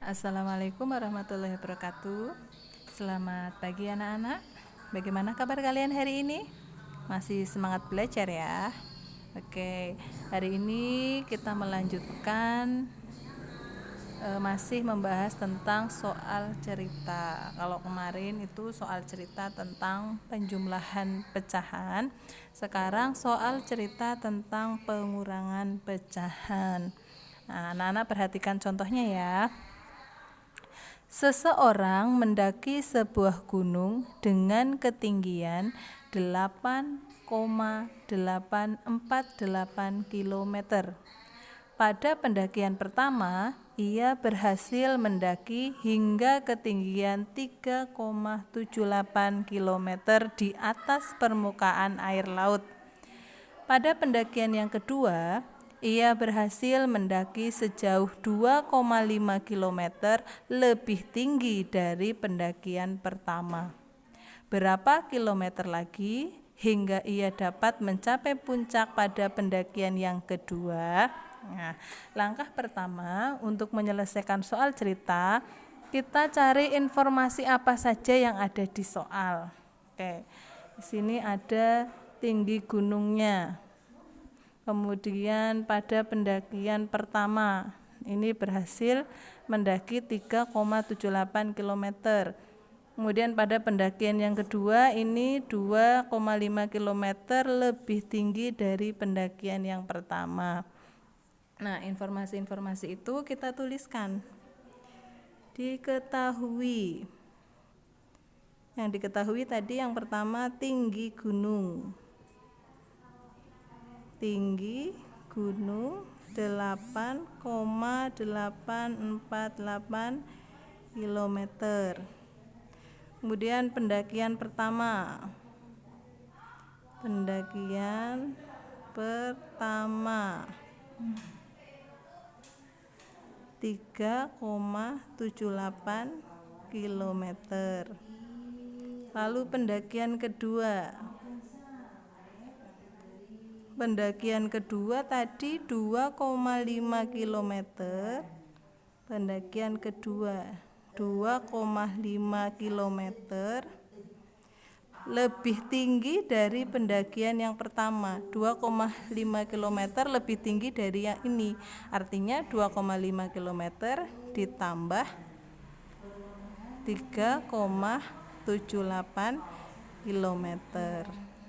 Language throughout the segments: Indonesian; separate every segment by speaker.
Speaker 1: Assalamualaikum warahmatullahi wabarakatuh. Selamat pagi anak-anak. Bagaimana kabar kalian hari ini? Masih semangat belajar ya? Oke, hari ini kita melanjutkan masih membahas tentang soal cerita. Kalau kemarin itu soal cerita tentang penjumlahan pecahan, sekarang soal cerita tentang pengurangan pecahan. Nah, anak-anak perhatikan contohnya ya. Seseorang mendaki sebuah gunung dengan ketinggian 8,848 km. Pada pendakian pertama, ia berhasil mendaki hingga ketinggian 3,78 km di atas permukaan air laut. Pada pendakian yang kedua, ia berhasil mendaki sejauh 2,5 km lebih tinggi dari pendakian pertama. Berapa kilometer lagi hingga ia dapat mencapai puncak pada pendakian yang kedua? Nah, langkah pertama untuk menyelesaikan soal cerita, kita cari informasi apa saja yang ada di soal. Oke, di sini ada tinggi gunungnya. Kemudian pada pendakian pertama, ini berhasil mendaki 3,78 km. Kemudian pada pendakian yang kedua, ini 2,5 km lebih tinggi dari pendakian yang pertama. Nah, informasi-informasi itu kita tuliskan. Diketahui. Yang diketahui tadi yang pertama tinggi gunung. Tinggi gunung 8,848 km. Kemudian pendakian pertama. Pendakian pertama 3,78 km. Lalu pendakian kedua. Pendakian kedua tadi 2,5 km. Pendakian kedua 2,5 km lebih tinggi dari pendakian yang pertama. 2,5 km lebih tinggi dari yang ini. Artinya 2,5 km ditambah 3,78 km.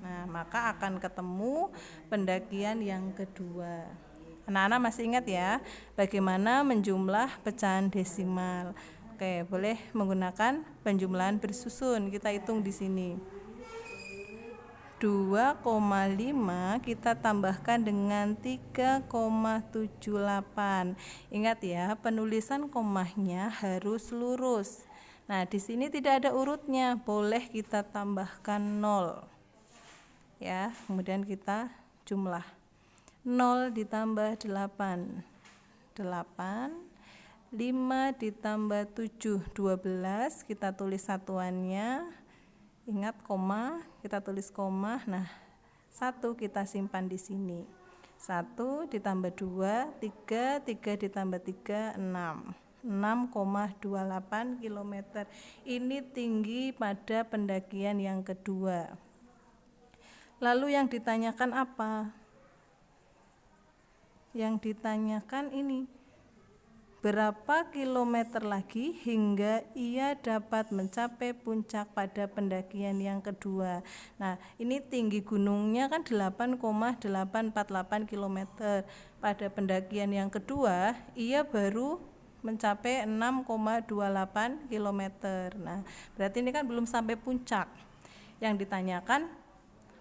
Speaker 1: Nah, maka akan ketemu pendakian yang kedua. Anak-anak masih ingat ya, bagaimana menjumlah pecahan desimal. Oke, boleh menggunakan penjumlahan bersusun. Kita hitung di sini. 2,5 kita tambahkan dengan 3,78. Ingat ya, penulisan komanya harus lurus. Nah, di sini tidak ada urutnya, boleh kita tambahkan 0. Ya, kemudian kita jumlah 0 ditambah 8 5 ditambah 7 12, kita tulis satuannya, ingat koma, kita tulis koma. Nah, 1 kita simpan di sini, 1 ditambah 2 3 ditambah 3 6,28 km. Ini tinggi pada pendakian yang kedua. Lalu yang ditanyakan apa? Yang ditanyakan ini, berapa kilometer lagi hingga ia dapat mencapai puncak pada pendakian yang kedua? Nah, ini tinggi gunungnya kan 8,848 km. Pada pendakian yang kedua, ia baru mencapai 6,28 km. Nah, berarti ini kan belum sampai puncak. Yang ditanyakan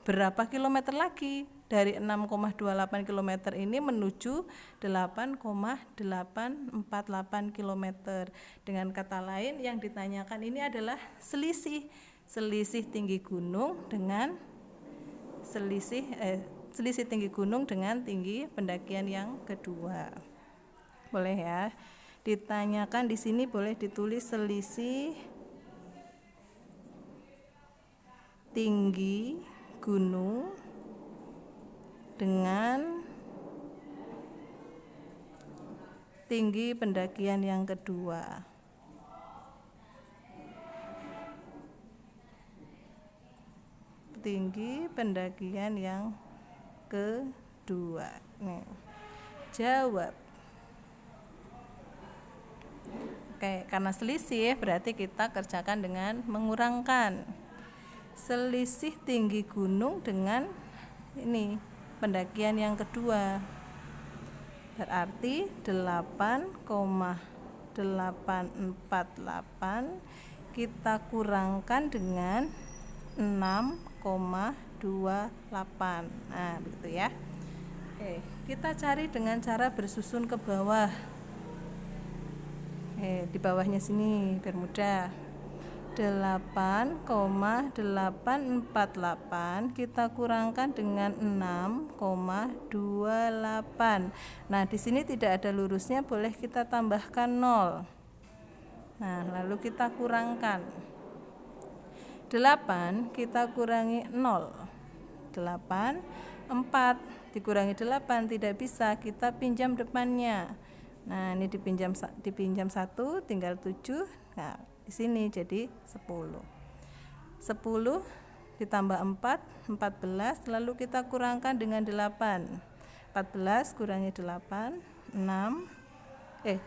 Speaker 1: berapa kilometer lagi dari 6,28 km ini menuju 8,848 km. Dengan kata lain, yang ditanyakan ini adalah selisih tinggi gunung dengan selisih tinggi gunung dengan tinggi pendakian yang kedua. Boleh ya? Ditanyakan di sini boleh ditulis selisih tinggi gunung dengan tinggi pendakian yang kedua. Tinggi pendakian yang kedua. Nih. Jawab. Oke, karena selisih berarti kita kerjakan dengan mengurangkan. Selisih tinggi gunung dengan ini pendakian yang kedua. Berarti 8,848 kita kurangkan dengan 6,28. Nah, begitu ya. Oke, kita cari dengan cara bersusun ke bawah. Di bawahnya sini biar mudah. 8,848 kita kurangkan dengan 6,28. Nah, di sini tidak ada lurusnya, boleh kita tambahkan 0. Nah, lalu kita kurangkan. 8 kita kurangi 0. 8, 4 dikurangi 8 tidak bisa, kita pinjam depannya. Nah, ini dipinjam 1 tinggal 7. Nah, di sini jadi 10. 10 ditambah 4, 14, lalu kita kurangkan dengan 8. 14 kurangi 8, 6.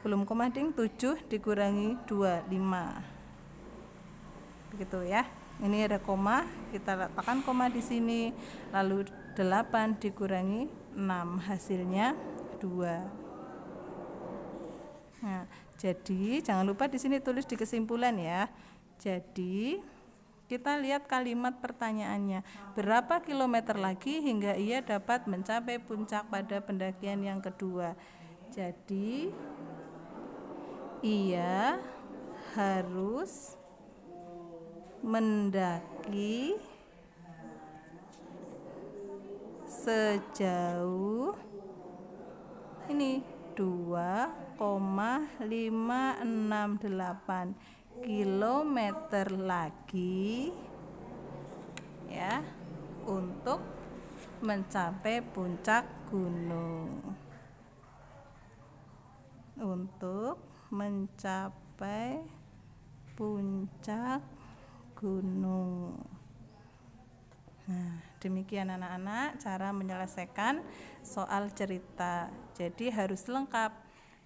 Speaker 1: Belum koma ding, 7 dikurangi 2, 5. Begitu ya. Ini ada koma, kita letakkan koma di sini. Lalu 8 dikurangi 6, hasilnya 2. Nah, jadi jangan lupa di sini tulis di kesimpulan ya. Jadi kita lihat kalimat pertanyaannya. Berapa kilometer lagi hingga ia dapat mencapai puncak pada pendakian yang kedua? Jadi ia harus mendaki sejauh ini 2,568 kilometer lagi ya untuk mencapai puncak gunung. Untuk mencapai puncak gunung. Nah, demikian anak-anak cara menyelesaikan soal cerita. Jadi harus lengkap.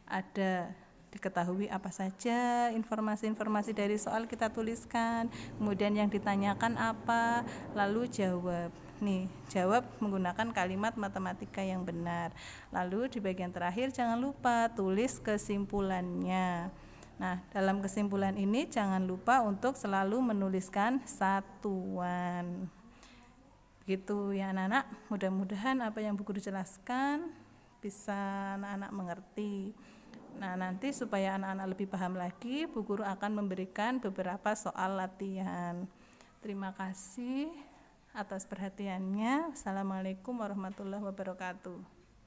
Speaker 1: Ada diketahui apa saja informasi-informasi dari soal kita tuliskan, kemudian yang ditanyakan apa, lalu jawab. Nih, jawab menggunakan kalimat matematika yang benar. Lalu di bagian terakhir jangan lupa tulis kesimpulannya. Nah, dalam kesimpulan ini jangan lupa untuk selalu menuliskan satuan. Begitu ya anak-anak, mudah-mudahan apa yang Bu Guru jelaskan bisa anak-anak mengerti. Nah, nanti supaya anak-anak lebih paham lagi, Bu Guru akan memberikan beberapa soal latihan. Terima kasih atas perhatiannya. Assalamualaikum warahmatullahi wabarakatuh.